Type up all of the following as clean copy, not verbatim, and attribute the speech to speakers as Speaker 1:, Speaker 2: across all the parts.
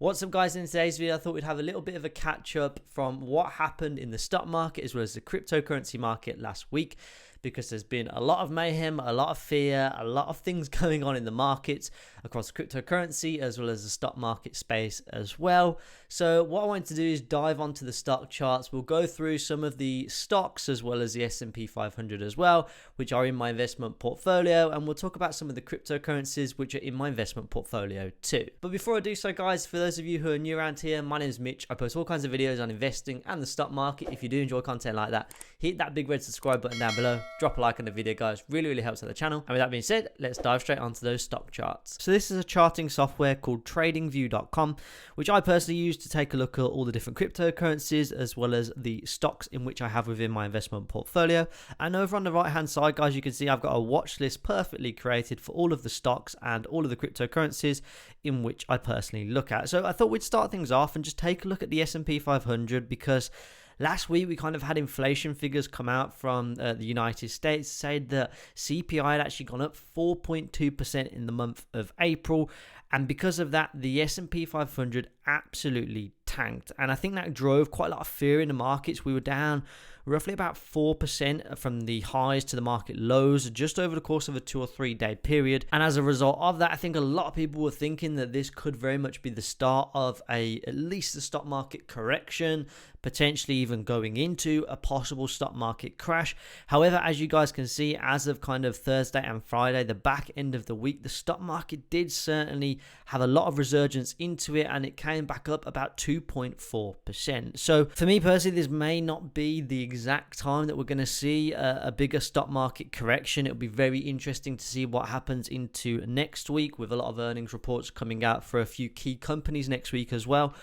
Speaker 1: What's up guys, in today's video I thought we'd have a little bit of a catch up from what happened in the stock market as well as the cryptocurrency market last week, because there's been a lot of mayhem, a lot of fear, a lot of things going on in the markets across cryptocurrency as well as the stock market space as well. So what I want to do is dive onto the stock charts. We'll go through some of the stocks as well as the S&P 500 as well, which are in my investment portfolio, and we'll talk about some of the cryptocurrencies which are in my investment portfolio too. But before I do so guys, for those of you who are new around here, my name is Mitch. I post all kinds of videos on investing and the stock market. If you do enjoy content like that, hit that big red subscribe button down below, drop a like on the video guys, really helps out the channel. And with that being said, let's dive straight onto those stock charts. So this is a charting software called tradingview.com, which I personally use to take a look at all the different cryptocurrencies as well as the stocks in which I have within my investment portfolio. And over on the right hand side guys, you can see I've got a watch list perfectly created for all of the stocks and all of the cryptocurrencies in which I personally look at. So I thought we'd start things off and just take a look at the S&P 500, because last week we kind of had inflation figures come out from the United States, said that CPI had actually gone up 4.2% in the month of April, and because of that the S&P 500 absolutely tanked, and I think that drove quite a lot of fear in the markets. We were down roughly about 4% from the highs to the market lows just over the course of a 2 or 3 day period. And as a result of that, I think a lot of people were thinking that this could very much be the start of at least a stock market correction, potentially even going into a possible stock market crash. However, as you guys can see, as of kind of Thursday and Friday, the back end of the week, the stock market did certainly have a lot of resurgence into it, and it came back up about 2.4%. So for me personally, this may not be the exact time that we're going to see a bigger stock market correction. It'll be very interesting to see what happens into next week, with a lot of earnings reports coming out for a few key companies next week as well.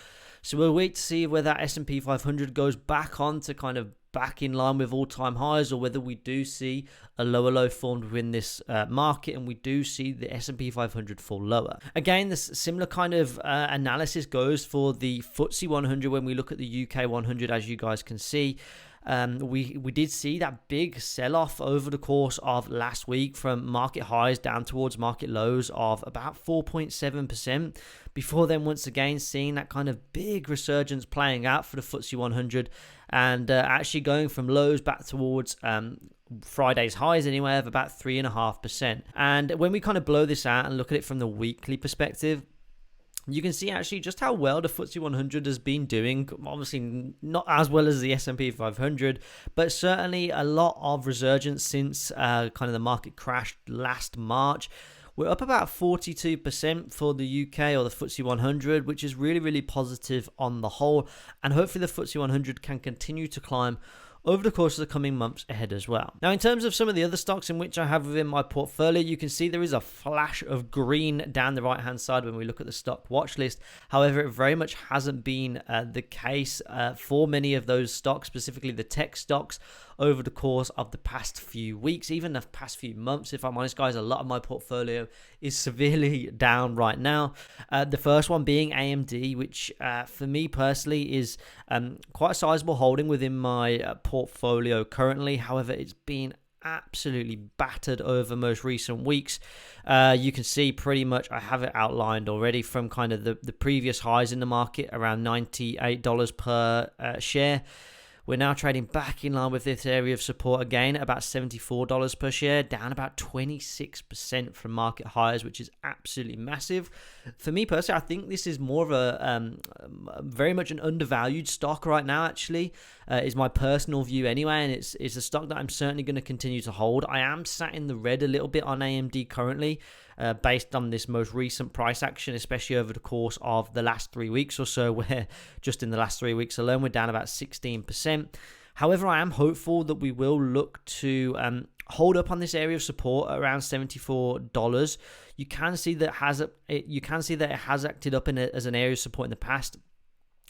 Speaker 1: So we'll wait to see whether that S&P 500 goes back on to kind of back in line with all-time highs, or whether we do see a lower low formed within this market and we do see the S&P 500 fall lower. Again, this similar kind of analysis goes for the FTSE 100 when we look at the UK 100, as you guys can see. We did see that big sell-off over the course of last week from market highs down towards market lows of about 4.7%. Before then, once again, seeing that kind of big resurgence playing out for the FTSE 100 and actually going from lows back towards Friday's highs anyway of about 3.5%. And when we kind of blow this out and look at it from the weekly perspective, you can see actually just how well the FTSE 100 has been doing. Obviously not as well as the S&P 500, but certainly a lot of resurgence since kind of the market crashed last March. We're up about 42% for the UK or the FTSE 100, which is really positive on the whole. And hopefully the FTSE 100 can continue to climb over the course of the coming months ahead as well. Now, in terms of some of the other stocks in which I have within my portfolio, you can see there is a flash of green down the right hand side when we look at the stock watch list. However, it very much hasn't been the case for many of those stocks, specifically the tech stocks, over the course of the past few weeks, even the past few months. If I'm honest guys, a lot of my portfolio is severely down right now. The first one being AMD, which for me personally is quite a sizable holding within my portfolio currently. However, it's been absolutely battered over most recent weeks. You can see pretty much I have it outlined already from kind of the previous highs in the market around $98 per share. We're now trading back in line with this area of support again, about $74 per share, down about 26% from market highs, which is absolutely massive. For me personally, I think this is more of a very much an undervalued stock right now, actually, is my personal view anyway, and it's a stock that I'm certainly going to continue to hold. I am sat in the red a little bit on AMD currently, based on this most recent price action, especially over the course of the last 3 weeks or so, where just in the last 3 weeks alone, we're down about 16%. However, I am hopeful that we will look to hold up on this area of support at around $74. You can see that it has acted up as an area of support in the past.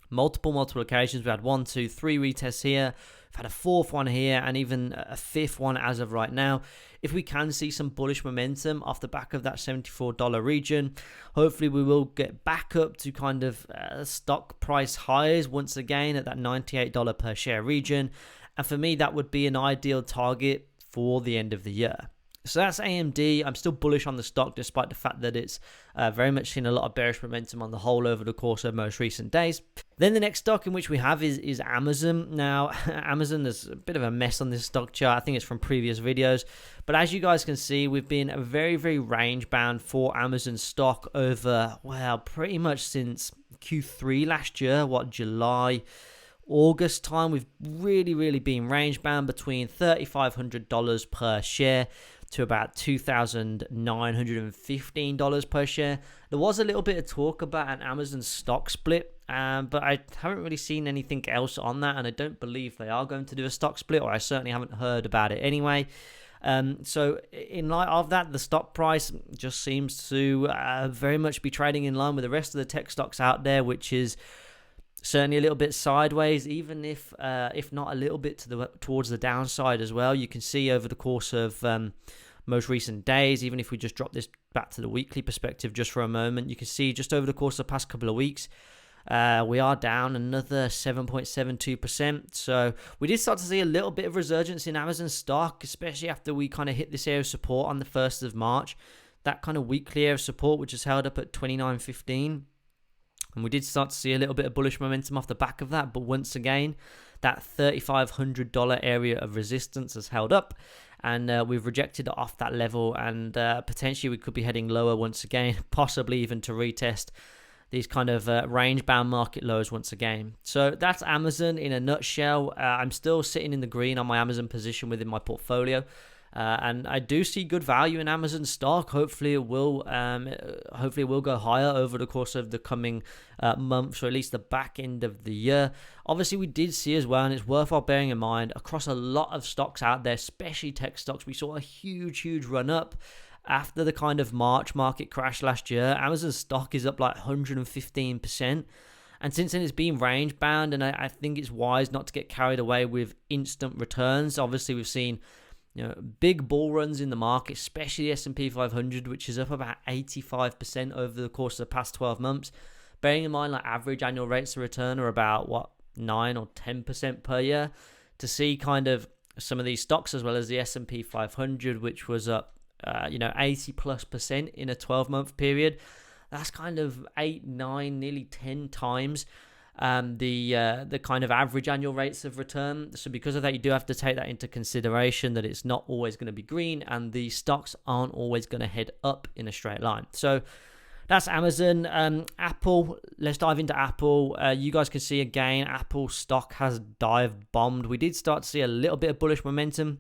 Speaker 1: Multiple occasions. We had 1, 2, 3 retests here. We've had a fourth one here, and even a fifth one as of right now. If we can see some bullish momentum off the back of that $74 region, hopefully we will get back up to kind of stock price highs once again at that $98 per share region. And for me, that would be an ideal target for the end of the year. So that's AMD. I'm still bullish on the stock despite the fact that it's very much seen a lot of bearish momentum on the whole over the course of most recent days. Then the next stock in which we have is Amazon. Now, Amazon, there's a bit of a mess on this stock chart. I think it's from previous videos. But as you guys can see, we've been very, very range bound for Amazon stock over, well, pretty much since Q3 last year, July, August time. We've really been range bound between $3,500 per share to about $2,915 per share. There was a little bit of talk about an Amazon stock split, but I haven't really seen anything else on that, and I don't believe they are going to do a stock split, or I certainly haven't heard about it anyway. So in light of that, the stock price just seems to very much be trading in line with the rest of the tech stocks out there, which is certainly a little bit sideways, even if not a little bit towards the downside as well. You can see over the course of most recent days, even if we just drop this back to the weekly perspective just for a moment, you can see just over the course of the past couple of weeks, we are down another 7.72%. So we did start to see a little bit of resurgence in Amazon stock, especially after we kind of hit this area of support on the 1st of March. That kind of weekly area of support, which is held up at 29.15. And we did start to see a little bit of bullish momentum off the back of that. But once again, that $3,500 area of resistance has held up. And we've rejected it off that level. And potentially we could be heading lower once again, possibly even to retest these kind of range-bound market lows once again. So that's Amazon in a nutshell. I'm still sitting in the green on my Amazon position within my portfolio. And I do see good value in Amazon stock. Hopefully it will go higher over the course of the coming months, or at least the back end of the year. Obviously, we did see as well, and it's worthwhile bearing in mind, across a lot of stocks out there, especially tech stocks, we saw a huge run up after the kind of March market crash last year. Amazon stock is up like 115%. And since then, it's been range bound, and I think it's wise not to get carried away with instant returns. Obviously, we've seen big bull runs in the market, especially the S&P 500, which is up about 85% over the course of the past 12 months. Bearing in mind, like, average annual rates of return are about 9 or 10% per year. To see kind of some of these stocks, as well as the S&P 500, which was up 80+% in a 12-month period, that's kind of 8, 9, nearly 10 times the kind of average annual rates of return. So because of that, you do have to take that into consideration, that it's not always going to be green, and the stocks aren't always going to head up in a straight line. So that's Amazon. Apple, let's dive into Apple. You guys can see again, Apple stock has dive bombed. We did start to see a little bit of bullish momentum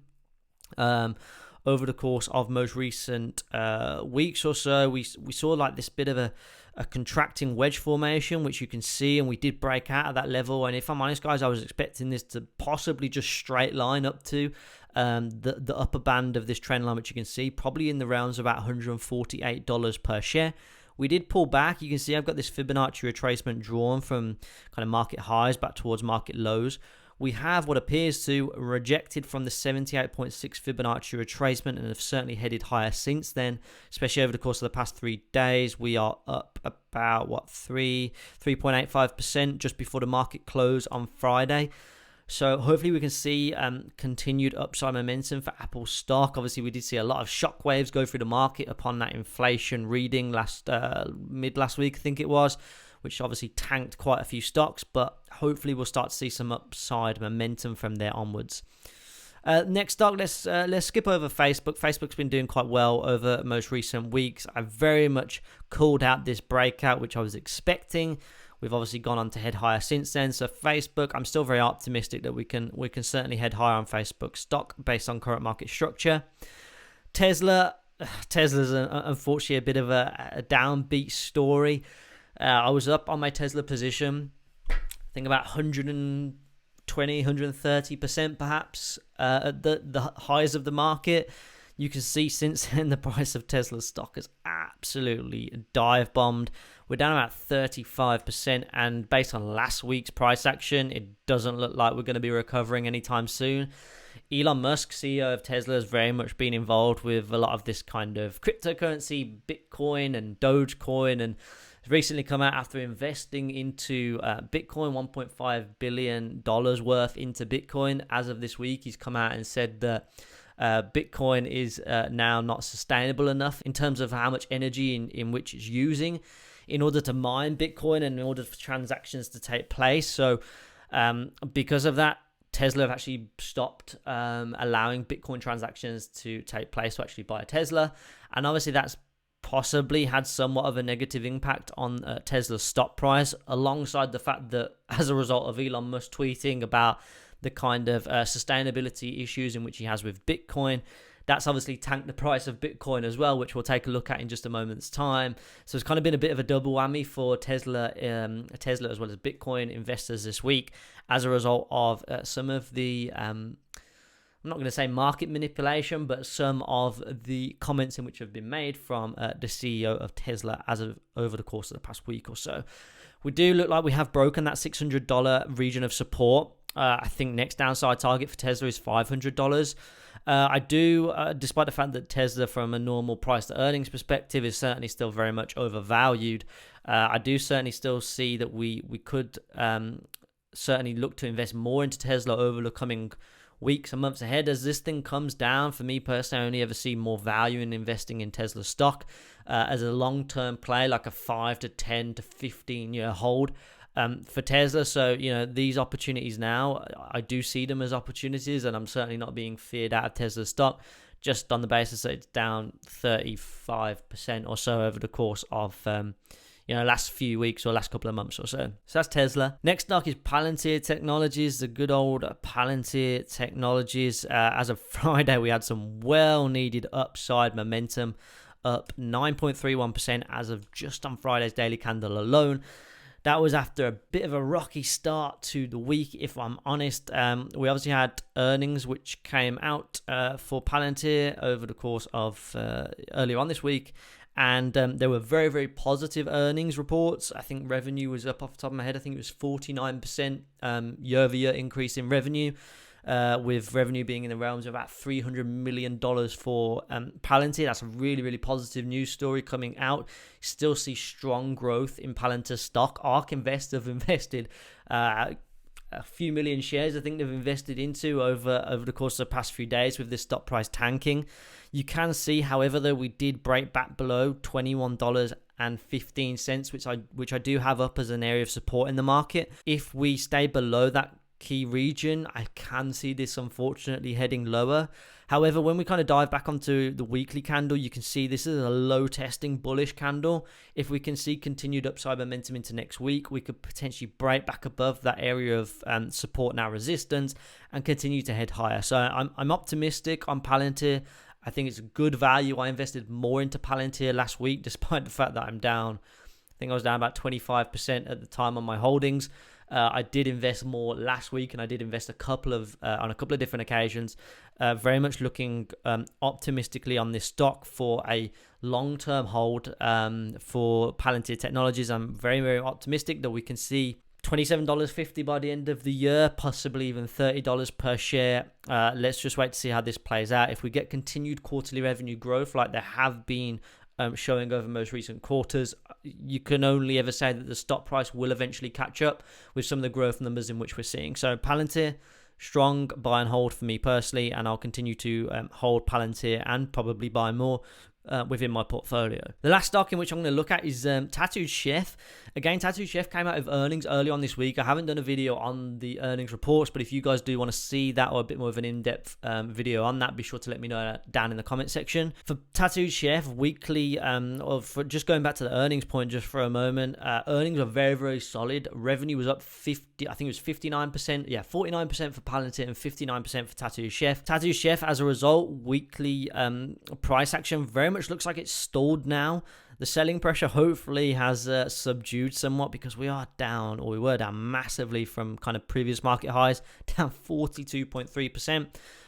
Speaker 1: over the course of most recent weeks or so. We saw like this bit of a contracting wedge formation, which you can see, and we did break out of that level. And if I'm honest, guys, I was expecting this to possibly just straight line up to the upper band of this trend line, which you can see probably in the realms of about $148 per share. We did pull back. You can see I've got this Fibonacci retracement drawn from kind of market highs back towards market lows. We have what appears to rejected from the 78.6 Fibonacci retracement, and have certainly headed higher since then, especially over the course of the past 3 days. We are up about 3.85% just before the market close on Friday. So hopefully we can see continued upside momentum for Apple stock. Obviously, we did see a lot of shockwaves go through the market upon that inflation reading mid last week, I think it was, which obviously tanked quite a few stocks, but hopefully we'll start to see some upside momentum from there onwards. Next stock, let's skip over Facebook. Facebook's been doing quite well over most recent weeks. I very much called out this breakout, which I was expecting. We've obviously gone on to head higher since then. So Facebook, I'm still very optimistic that we can certainly head higher on Facebook stock based on current market structure. Tesla's unfortunately a bit of a downbeat story. I was up on my Tesla position, I think about 130% perhaps at the highs of the market. You can see since then the price of Tesla stock has absolutely dive bombed. We're down about 35%, and based on last week's price action, it doesn't look like we're going to be recovering anytime soon. Elon Musk, CEO of Tesla, has very much been involved with a lot of this kind of cryptocurrency, Bitcoin and DogeCoin, and recently come out after investing into Bitcoin, $1.5 billion worth into Bitcoin. As of this week, he's come out and said that Bitcoin is now not sustainable enough in terms of how much energy in which it's using in order to mine Bitcoin and in order for transactions to take place. So because of that, Tesla have actually stopped allowing Bitcoin transactions to take place to actually buy a Tesla. And obviously that's possibly had somewhat of a negative impact on Tesla's stock price, alongside the fact that as a result of Elon Musk tweeting about the kind of sustainability issues in which he has with Bitcoin, that's obviously tanked the price of Bitcoin as well, which we'll take a look at in just a moment's time. So it's kind of been a bit of a double whammy for Tesla as well as Bitcoin investors this week as a result of some of the, I'm not going to say market manipulation, but some of the comments in which have been made from the CEO of Tesla over the course of the past week or so. We do look like we have broken that $600 region of support. I think next downside target for Tesla is $500. I do, despite the fact that Tesla from a normal price to earnings perspective is certainly still very much overvalued, I do certainly still see that we could certainly look to invest more into Tesla over the coming weeks and months ahead. As this thing comes down, for me personally, I only ever see more value in investing in Tesla stock as a long-term play, like a 5 to 10 to 15 year hold for Tesla. So, these opportunities now, I do see them as opportunities, and I'm certainly not being feared out of Tesla stock just on the basis that it's down 35% or so over the course of last few weeks or last couple of months or so. So that's Tesla. Next stock is Palantir Technologies, the good old Palantir Technologies. As of Friday, we had some well-needed upside momentum, up 9.31% as of just on Friday's daily candle alone. That was after a bit of a rocky start to the week, if I'm honest. We obviously had earnings which came out for Palantir over the course of earlier on this week. And there were very, very positive earnings reports. I think revenue was up off the top of my head. I think it was 49% year-over-year increase in revenue, with revenue being in the realms of about $300 million for Palantir. That's a really, really positive news story coming out. Still see strong growth in Palantir stock. ARK Invest have invested a few million shares, I think they've invested into over the course of the past few days with this stock price tanking. You can see, however, though, we did break back below $21.15, which I do have up as an area of support in the market. If we stay below that key region, I can see this unfortunately heading lower. However, when we kind of dive back onto the weekly candle, you can see this is a low testing bullish candle. If we can see continued upside momentum into next week, we could potentially break back above that area of support, now resistance, and continue to head higher. So I'm optimistic on Palantir. I think it's a good value. I invested more into Palantir last week, despite the fact that I'm down. I think I was down about 25% at the time on my holdings. I did invest more last week, and I did invest on a couple of different occasions. Very much looking optimistically on this stock for a long-term hold for Palantir Technologies. I'm very, very optimistic that we can see $27.50 by the end of the year, possibly even $30 per share. Let's just wait to see how this plays out. If we get continued quarterly revenue growth like there have been showing over most recent quarters, you can only ever say that the stock price will eventually catch up with some of the growth numbers in which we're seeing. So Palantir, strong buy and hold for me personally, and I'll continue to hold Palantir and probably buy more within my portfolio. The last stock in which I'm going to look at is Tattooed Chef. Again, Tattooed Chef came out of earnings early on this week. I haven't done a video on the earnings reports, but if you guys do want to see that or a bit more of an in-depth video on that, be sure to let me know down in the comment section. For Tattooed Chef, weekly, or for just going back to the earnings point just for a moment, earnings are very, very solid. Revenue was up 59%. Yeah, 49% for Palantir and 59% for Tattooed Chef. Tattooed Chef, as a result, weekly price action very much looks like it's stalled now. The selling pressure hopefully has subdued somewhat, because we were down massively from kind of previous market highs, down 42.3%.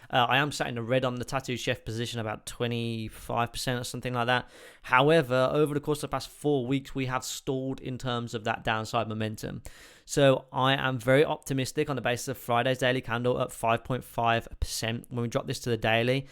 Speaker 1: I am sat in the red on the Tattooed Chef position, about 25% or something like that. However, over the course of the past 4 weeks, we have stalled in terms of that downside momentum. So I am very optimistic on the basis of Friday's daily candle up 5.5%. When we drop this to the daily,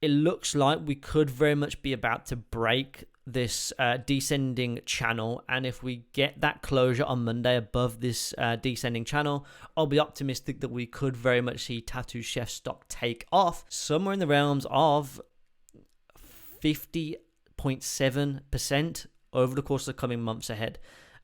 Speaker 1: it looks like we could very much be about to break this descending channel, and if we get that closure on Monday above this descending channel, I'll be optimistic that we could very much see Tattoo Chef stock take off somewhere in the realms of 50.7% over the course of the coming months ahead.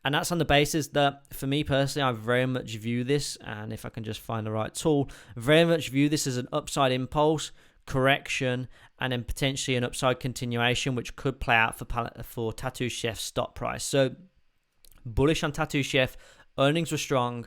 Speaker 1: And that's on the basis that, for me personally, I very much view this, and if I can just find the right tool, very much view this as an upside impulse, correction, and then potentially an upside continuation, which could play out for Tattoo Chef's stock price. So bullish on Tattoo Chef. Earnings were strong.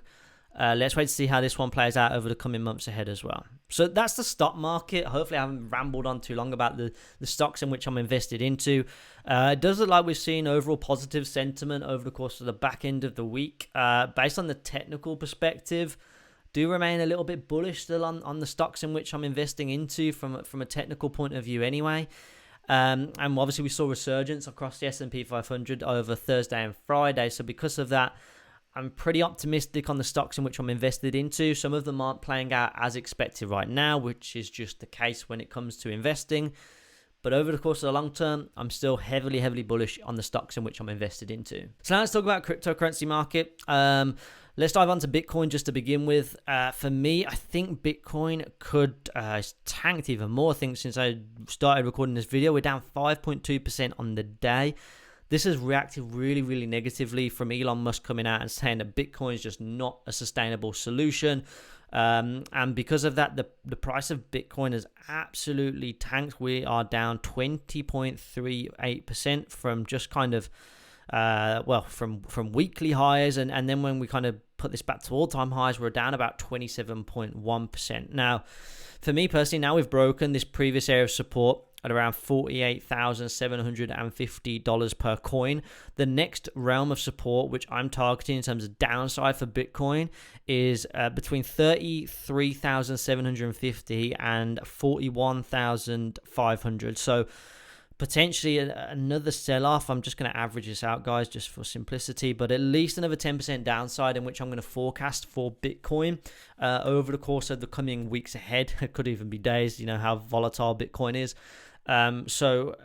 Speaker 1: Let's wait to see how this one plays out over the coming months ahead as well. So that's the stock market. Hopefully I haven't rambled on too long about the stocks in which I'm invested into. It does look like we've seen overall positive sentiment over the course of the back end of the week. Based on the technical perspective, do remain a little bit bullish still on the stocks in which I'm investing into from a technical point of view anyway. And obviously we saw resurgence across the S&P 500 over Thursday and Friday. So because of that, I'm pretty optimistic on the stocks in which I'm invested into. Some of them aren't playing out as expected right now, which is just the case when it comes to investing. But over the course of the long term, I'm still heavily bullish on the stocks in which I'm invested into. So now let's talk about cryptocurrency market. Let's dive on to Bitcoin just to begin with. For me, I think Bitcoin could tanked even more. I think since I started recording this video, we're down 5.2% on the day. This has reacted really negatively from Elon Musk coming out and saying that Bitcoin is just not a sustainable solution. And because of that, the price of Bitcoin has absolutely tanked. We are down 20.38% from just kind of, from weekly highs. And then when we kind of put this back to all-time highs, we're down about 27.1%. Now, for me personally, now we've broken this previous area of support at around $48,750 per coin. The next realm of support, which I'm targeting in terms of downside for Bitcoin, is between $33,750 and $41,500. So potentially another sell-off. I'm just going to average this out, guys, just for simplicity, but at least another 10% downside in which I'm going to forecast for Bitcoin over the course of the coming weeks ahead. It could even be days, you know how volatile Bitcoin is. So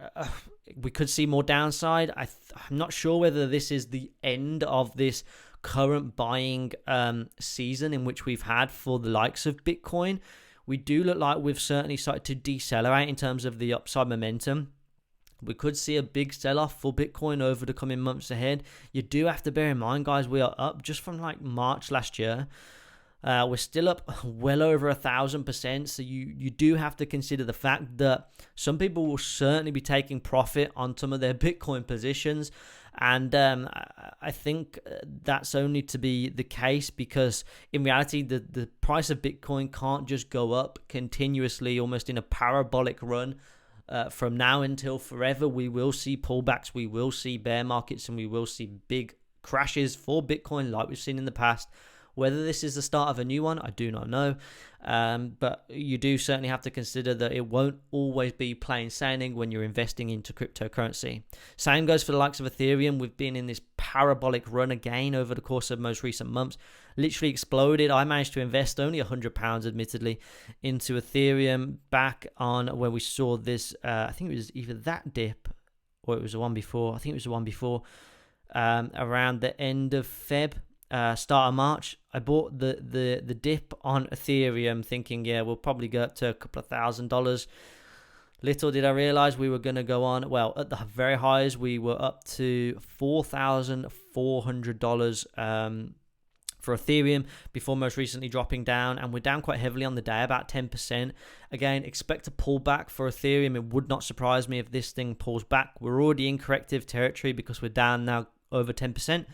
Speaker 1: we could see more downside. I'm not sure whether this is the end of this current buying season in which we've had for the likes of Bitcoin. We do look like we've certainly started to decelerate in terms of the upside momentum. We could see a big sell-off for Bitcoin over the coming months ahead. You do have to bear in mind, guys, we are up just from like March last year. We're still up well over 1,000%. So you do have to consider the fact that some people will certainly be taking profit on some of their Bitcoin positions. And I think that's only to be the case because in reality, the price of Bitcoin can't just go up continuously, almost in a parabolic run. From now until forever, we will see pullbacks, we will see bear markets, and we will see big crashes for Bitcoin like we've seen in the past. Whether this is the start of a new one, I do not know. But you do certainly have to consider that it won't always be plain sailing when you're investing into cryptocurrency. Same goes for the likes of Ethereum. We've been in this parabolic run again over the course of most recent months. Literally exploded. I managed to invest only £100, admittedly, into Ethereum back on where we saw this. I think it was either that dip or it was the one before. I think it was the one before. Around the end of Feb. Start of March, I bought the dip on Ethereum thinking, yeah, we'll probably go up to a couple of $1,000. Little did I realize we were going to go on. Well, at the very highs, we were up to $4,400 for Ethereum before most recently dropping down. And we're down quite heavily on the day, about 10%. Again, expect a pullback for Ethereum. It would not surprise me if this thing pulls back. We're already in corrective territory because we're down now over 10%.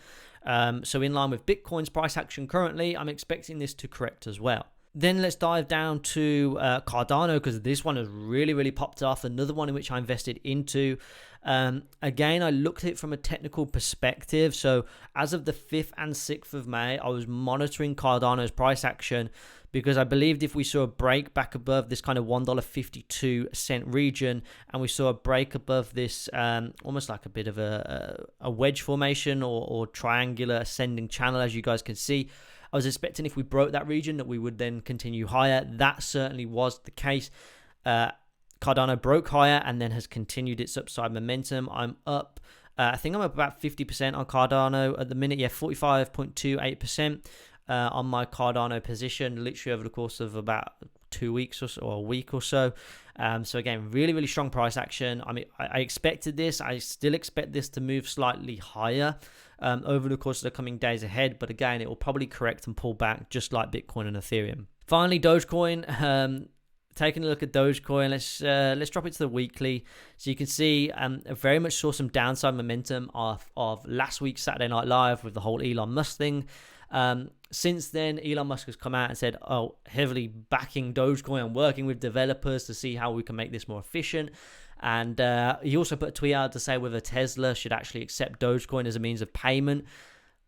Speaker 1: So in line with Bitcoin's price action currently, I'm expecting this to correct as well. Then let's dive down to Cardano because this one has really popped off. Another one in which I invested into. Again, I looked at it from a technical perspective. So as of the 5th and 6th of May, I was monitoring Cardano's price action because I believed if we saw a break back above this kind of $1.52 region and we saw a break above this almost like a bit of a wedge formation or triangular ascending channel, as you guys can see, I was expecting if we broke that region that we would then continue higher. That certainly was the case. Cardano broke higher and then has continued its upside momentum. I'm up. I think I'm up about 50% on Cardano at the minute. Yeah, 45.28% on my Cardano position, literally over the course of about 2 weeks or so, or a week or so. So again, really, really strong price action. I mean, I expected this. I still expect this to move slightly higher over the course of the coming days ahead. But again, it will probably correct and pull back just like Bitcoin and Ethereum. Finally, DogeCoin. Taking a look at DogeCoin, let's drop it to the weekly. So you can see I very much saw some downside momentum of last week's Saturday Night Live with the whole Elon Musk thing. Since then, Elon Musk has come out and said, heavily backing DogeCoin and working with developers to see how we can make this more efficient. And he also put a tweet out to say whether Tesla should actually accept DogeCoin as a means of payment.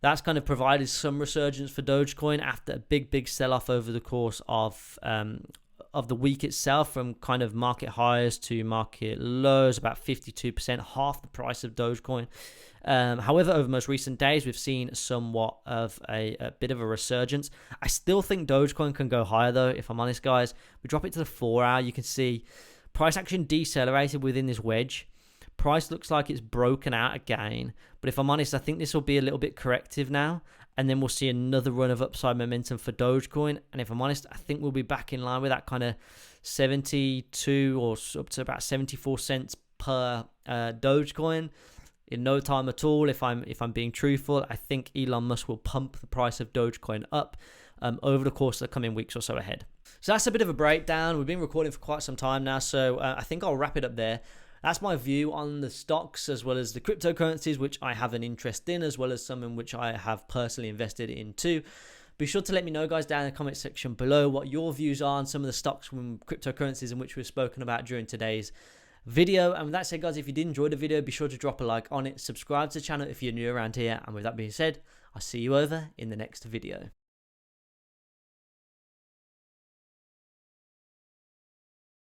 Speaker 1: That's kind of provided some resurgence for DogeCoin after a big sell-off over the course of the week itself, from kind of market highs to market lows, about 52%, half the price of DogeCoin. However, over most recent days, we've seen somewhat of a bit of a resurgence. I still think DogeCoin can go higher, though, if I'm honest, guys. We drop it to the 4-hour. You can see price action decelerated within this wedge. Price looks like it's broken out again. But if I'm honest, I think this will be a little bit corrective now. And then we'll see another run of upside momentum for DogeCoin. And if I'm honest, I think we'll be back in line with that kind of 72 or up to about 74 cents per DogeCoin in no time at all. If I'm being truthful, I think Elon Musk will pump the price of DogeCoin up over the course of the coming weeks or so ahead. So that's a bit of a breakdown. We've been recording for quite some time now, so I think I'll wrap it up there. That's my view on the stocks as well as the cryptocurrencies, which I have an interest in, as well as some in which I have personally invested in too. Be sure to let me know, guys, down in the comment section below what your views are on some of the stocks and cryptocurrencies in which we've spoken about during today's video. And with that said, guys, if you did enjoy the video, be sure to drop a like on it, subscribe to the channel if you're new around here. And with that being said, I'll see you over in the next video.